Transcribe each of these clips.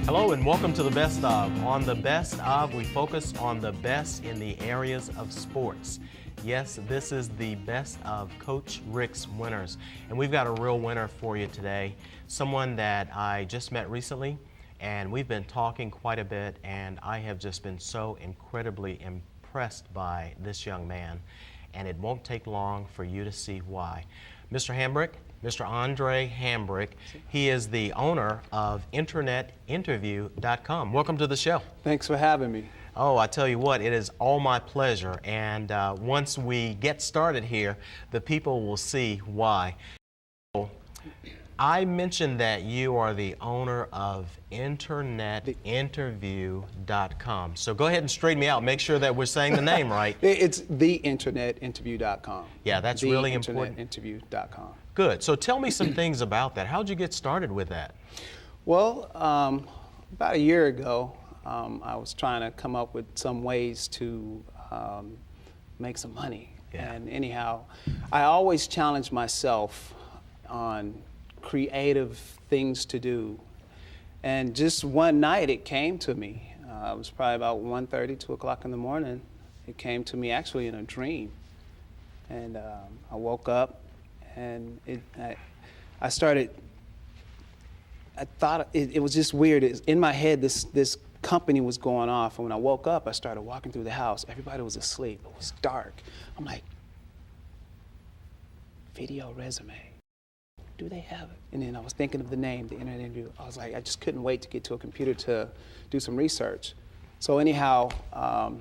Hello and welcome to The Best Of. On The Best Of, we focus on the best in the areas of sports. Yes, this is the best of Coach Rick's winners. And we've got a real winner for you today. Someone that I just met recently, and we've been talking quite a bit, and I have just been so incredibly impressed by this young man. And it won't take long for you to see why. Mr. Hambrick, Mr. Andre Hambrick, he is the owner of TheInternetInterview.com. Welcome to the show. Thanks for having me. Oh, I tell you what, it is all my pleasure. And once we get started here, the people will see why. I mentioned that you are the owner of InternetInterview.com. So go ahead and straighten me out. Make sure that we're saying the name right. It's TheInternetInterview.com. Yeah, that's really important. TheInternetInterview.com. Good. So tell me some things about that. How'd you get started with that? Well, about a year ago, I was trying to come up with some ways to make some money. Yeah. And anyhow, I always challenge myself on creative things to do. And just one night it came to me. It was probably about 1:30, 2 o'clock in the morning. It came to me actually in a dream. And I woke up and I thought it was just weird. In my head, this company was going off. And when I woke up, I started walking through the house. Everybody was asleep. It was dark. I'm like, video resume. Do they have it? And then I was thinking of the name, The Internet Interview. I was like, I just couldn't wait to get to a computer to do some research. So anyhow, about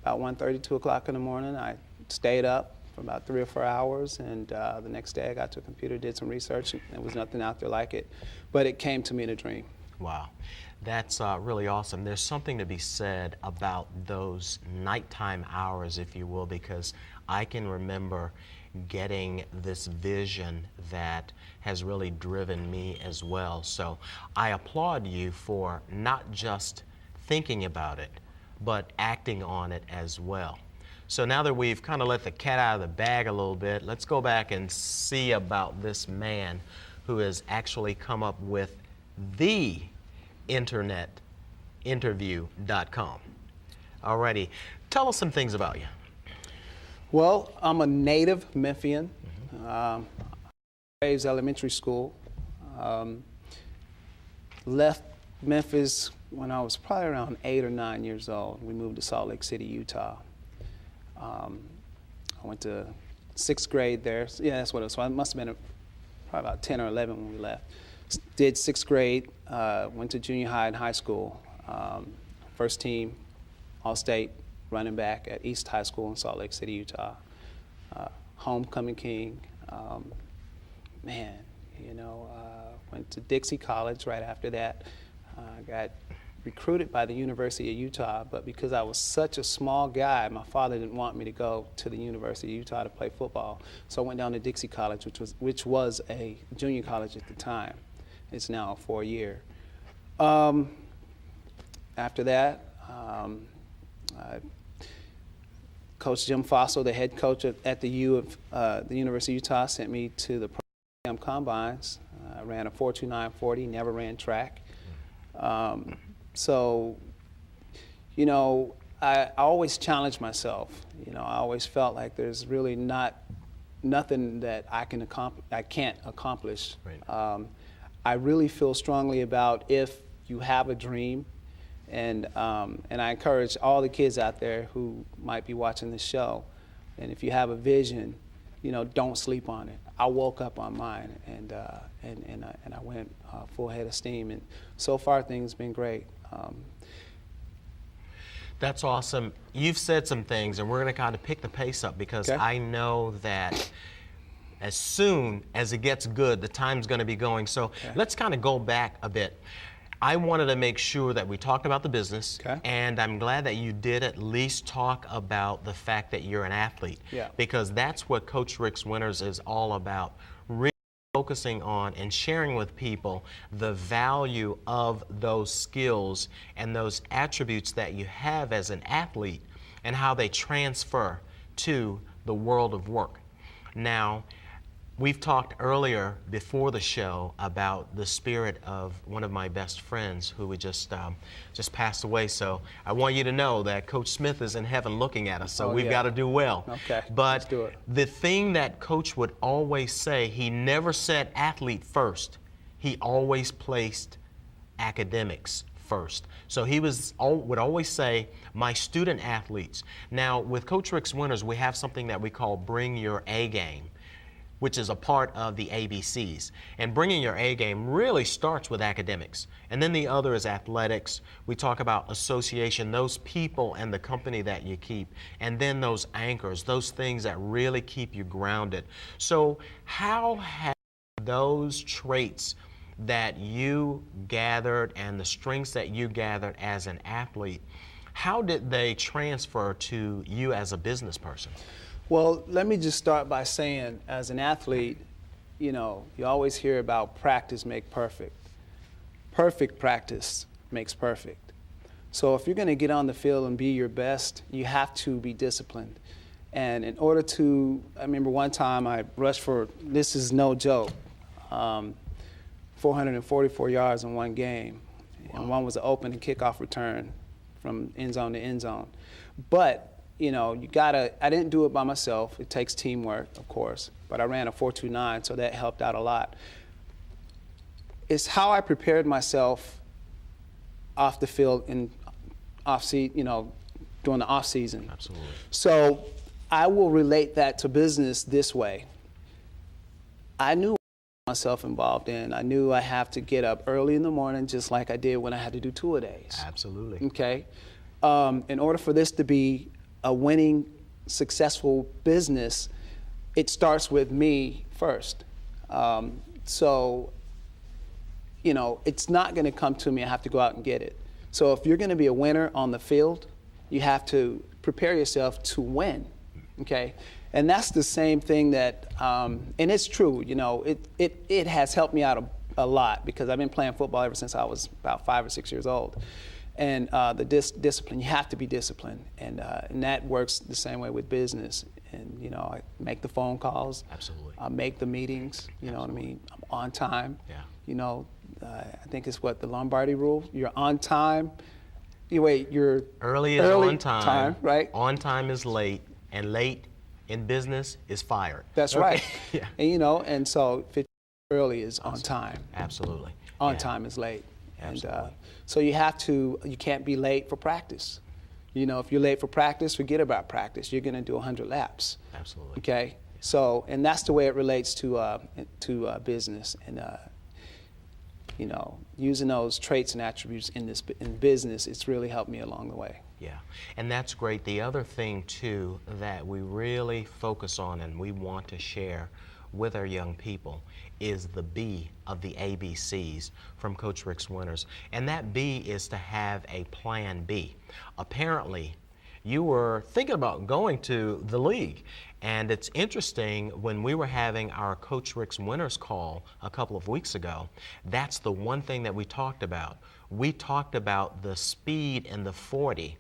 1:30, 2 o'clock in the morning, I stayed up for about 3 or 4 hours, and the next day I got to a computer, did some research, and there was nothing out there like it. But it came to me in a dream. Wow. That's really awesome. There's something to be said about those nighttime hours, if you will, because I can remember getting this vision that has really driven me as well. So I applaud you for not just thinking about it, but acting on it as well. So now that we've kind of let the cat out of the bag a little bit, let's go back and see about this man who has actually come up with TheInternetInterview.com. Alrighty, tell us some things about you. Well, I'm a native Memphian. Raised elementary school. Left Memphis when I was probably around 8 or 9 years old. We moved to Salt Lake City, Utah. I went to 6th grade there. Yeah, that's what it was. So I must have been probably about 10 or 11 when we left. Did 6th grade, went to junior high and high school. First team, All-State running back at East High School in Salt Lake City, Utah. Homecoming king. Went to Dixie College right after that. Got recruited by the University of Utah, but because I was such a small guy, my father didn't want me to go to the University of Utah to play football. So I went down to Dixie College, which was a junior college at the time. It's now a 4-year. After that, Coach Jim Fossil, the head coach at the University of Utah, sent me to the program combines. I ran a 4.29 never ran track. So, I always challenged myself. I always felt like there's really nothing that I can't accomplish. Right. I really feel strongly about if you have a dream, and I encourage all the kids out there who might be watching this show, and if you have a vision, don't sleep on it. I woke up on mine, and I went full head of steam, and so far things have been great. That's awesome. You've said some things, and we're going to kind of pick the pace up because I know that as soon as it gets good, the time's going to be going. So let's kind of go back a bit. I wanted to make sure that we talked about the business, and I'm glad that you did at least talk about the fact that you're an athlete, because that's what Coach Rick's Winners is all about, really focusing on and sharing with people the value of those skills and those attributes that you have as an athlete and how they transfer to the world of work. Now, We've talked earlier before the show about the spirit of one of my best friends who we just passed away. So I want you to know that Coach Smith is in heaven looking at us. So we've got to do well. Okay. But let's do it. the thing that Coach would always say, he never said athlete first. He always placed academics first. So he would always say, my student athletes. Now with Coach Rick's Winners, we have something that we call Bring Your A Game, which is a part of the ABCs. And bringing your A game really starts with academics. And then the other is athletics. We talk about association, those people and the company that you keep. And then those anchors, those things that really keep you grounded. So how have those traits that you gathered and the strengths that you gathered as an athlete, how did they transfer to you as a business person? Well, let me just start by saying, as an athlete, you always hear about practice make perfect. Perfect practice makes perfect. So if you're going to get on the field and be your best, you have to be disciplined. And in order to, I remember one time I rushed for, this is no joke, 444 yards in one game. Wow. And one was an open and kickoff return from end zone to end zone. But I didn't do it by myself. It takes teamwork, of course, but I ran a 4.29, so that helped out a lot. It's how I prepared myself off the field during the off season. Absolutely. So I will relate that to business this way. I knew myself involved in. I knew I have to get up early in the morning, just like I did when I had to do two-a-days. Absolutely. Okay. In order for this to be a winning, successful business, it starts with me first. So, it's not going to come to me. I have to go out and get it. So if you're going to be a winner on the field, you have to prepare yourself to win, okay? And that's the same thing that, and it's true, it has helped me out a lot because I've been playing football ever since I was about 5 or 6 years old. And the discipline, you have to be disciplined, and that works the same way with business. And I make the phone calls. Absolutely. I make the meetings. You know what I mean? I'm on time. Yeah. I think it's what the Lombardi rule. You're on time. You're early is on time. Right. On time is late, and late in business is fired. That's okay. right. Yeah. And so 50 early is on time. Absolutely. On time is late. Absolutely. And so you can't be late for practice. If you're late for practice, forget about practice. You're going to do 100 laps. Absolutely. Okay. Yeah. So, and that's the way it relates to business, and using those traits and attributes in business, it's really helped me along the way. Yeah, and that's great. The other thing too that we really focus on and we want to share with our young people is the B of the ABCs from Coach Rick's Winners. And that B is to have a plan B. Apparently, you were thinking about going to the league. And it's interesting, when we were having our Coach Rick's Winners call a couple of weeks ago, that's the one thing that we talked about. We talked about the speed in the 40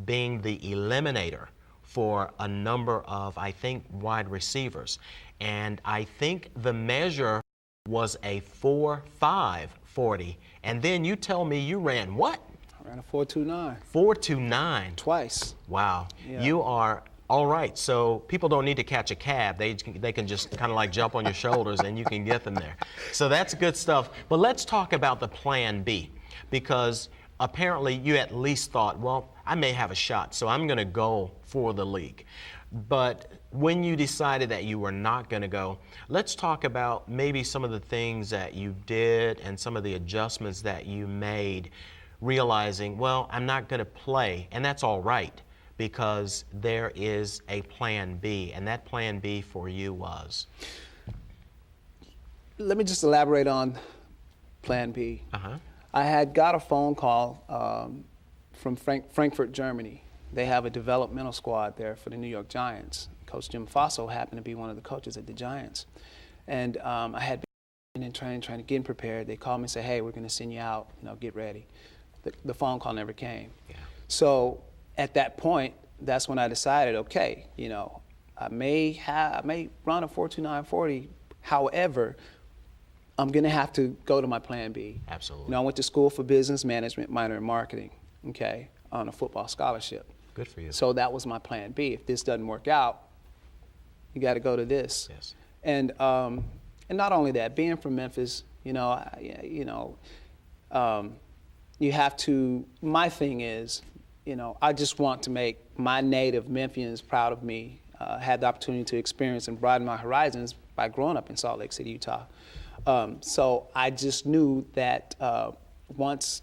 being the eliminator for a number of, I think, wide receivers. And I think the measure was a 4.5 40. And then you tell me you ran what? I ran a 4.29. 4.29. Twice. Wow. Yeah. You are all right. So people don't need to catch a cab. They can just kind of like jump on your shoulders and you can get them there. So that's good stuff. But let's talk about the plan B, because apparently you at least thought, well, I may have a shot, so I'm going to go for the league. But when you decided that you were not going to go, let's talk about maybe some of the things that you did and some of the adjustments that you made, realizing, well, I'm not going to play, and that's all right, because there is a plan B, and that plan B for you was? Let me just elaborate on plan B. I had got a phone call from Frankfurt, Germany. They have a developmental squad there for the New York Giants. Coach Jim Faso happened to be one of the coaches at the Giants. And I had been in training, trying to get prepared. They called me and said, hey, we're going to send you out, get ready. The phone call never came. Yeah. So at that point, that's when I decided, okay, I may run a 4.29 40. However, I'm going to have to go to my plan B. Absolutely. You know, I went to school for business management, minor in marketing, okay, on a football scholarship. Good for you. So that was my plan B. If this doesn't work out, you got to go to this. Yes. And not only that, being from Memphis, you have to, my thing is, I just want to make my native Memphians proud of me. Had the opportunity to experience and broaden my horizons by growing up in Salt Lake City, Utah. So I just knew that once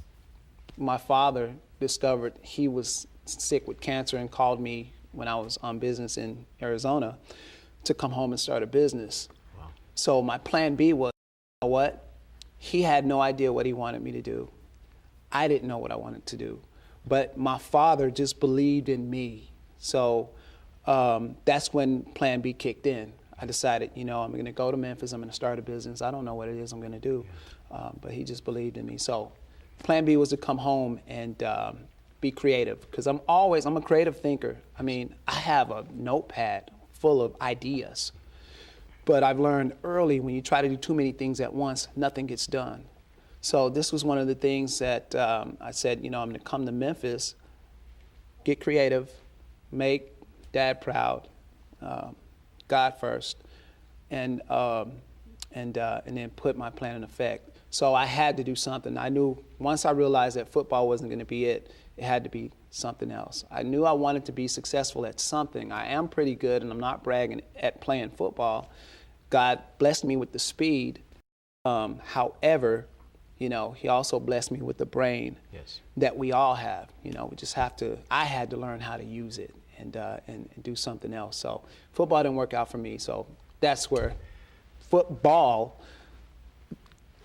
my father discovered he was sick with cancer and called me when I was on business in Arizona to come home and start a business. Wow. So my plan B was, you know what? He had no idea what he wanted me to do. I didn't know what I wanted to do. But my father just believed in me. So that's when plan B kicked in. I decided, I'm going to go to Memphis. I'm going to start a business. I don't know what it is I'm going to do. But he just believed in me. So plan B was to come home and be creative, because I'm a creative thinker. I mean, I have a notepad full of ideas. But I've learned early, when you try to do too many things at once, nothing gets done. So this was one of the things that I said, I'm going to come to Memphis, get creative, make Dad proud, God first, and then put my plan in effect. So I had to do something. I knew once I realized that football wasn't going to be it, it had to be something else. I knew I wanted to be successful at something. I am pretty good, and I'm not bragging, at playing football. God blessed me with the speed. However, he also blessed me with the brain. Yes. That we all have. We just have to, I had to learn how to use it and do something else. So football didn't work out for me. So that's where football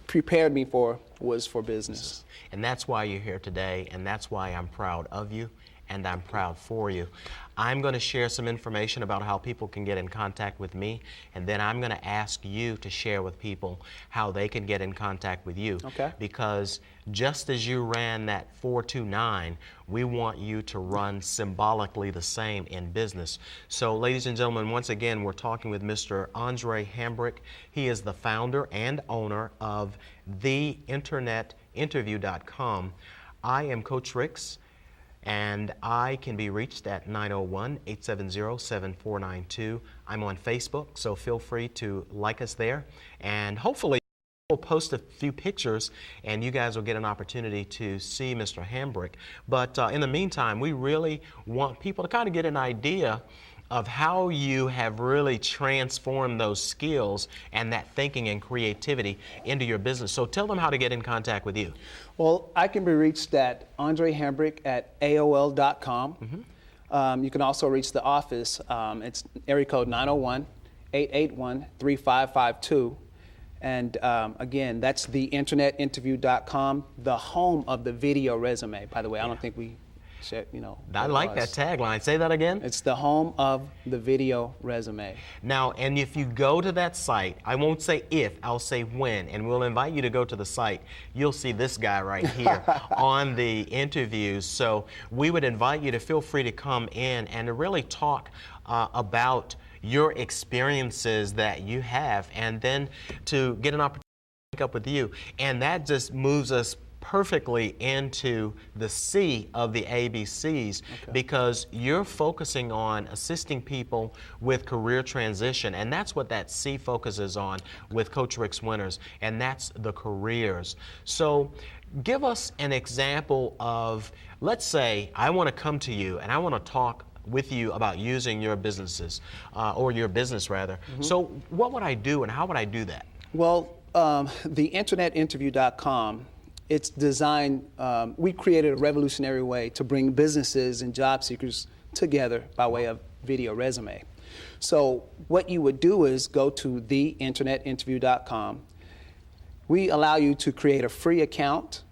prepared me for business. And that's why you're here today, and that's why I'm proud of you, and I'm proud for you. I'm going to share some information about how people can get in contact with me, and then I'm going to ask you to share with people how they can get in contact with you. Okay. Because just as you ran that 429, we want you to run symbolically the same in business. So, ladies and gentlemen, once again, we're talking with Mr. Andre Hambrick. He is the founder and owner of TheInternetInterview.com. I am Coach Ricks, and I can be reached at 901-870-7492. I'm on Facebook, so feel free to like us there. And hopefully we'll post a few pictures, and you guys will get an opportunity to see Mr. Hambrick. But in the meantime, we really want people to kind of get an idea of how you have really transformed those skills and that thinking and creativity into your business. So tell them how to get in contact with you. Well, I can be reached at Andre Hambrick at AOL.com. Mm-hmm. You can also reach the office. It's area code 901-881-3552. And again, that's TheInternetInterview.com, the home of the video resume. By the way, I don't think we said, I like that tagline. Say that again. It's the home of the video resume. Now, and if you go to that site, I won't say if, I'll say when, and we'll invite you to go to the site. You'll see this guy right here on the interviews. So we would invite you to feel free to come in and to really talk about your experiences that you have, and then to get an opportunity to pick up with you. And that just moves us perfectly into the C of the ABCs, okay, because you're focusing on assisting people with career transition, and that's what that C focuses on with Coach Rick's Winners, and that's the careers. So give us an example of, let's say I want to come to you and I want to talk with you about using your businesses, or your business rather. Mm-hmm. So what would I do and how would I do that? Well, TheInternetInterview.com, it's designed, we created a revolutionary way to bring businesses and job seekers together by way of video resume. So what you would do is go to TheInternetInterview.com. We allow you to create a free account.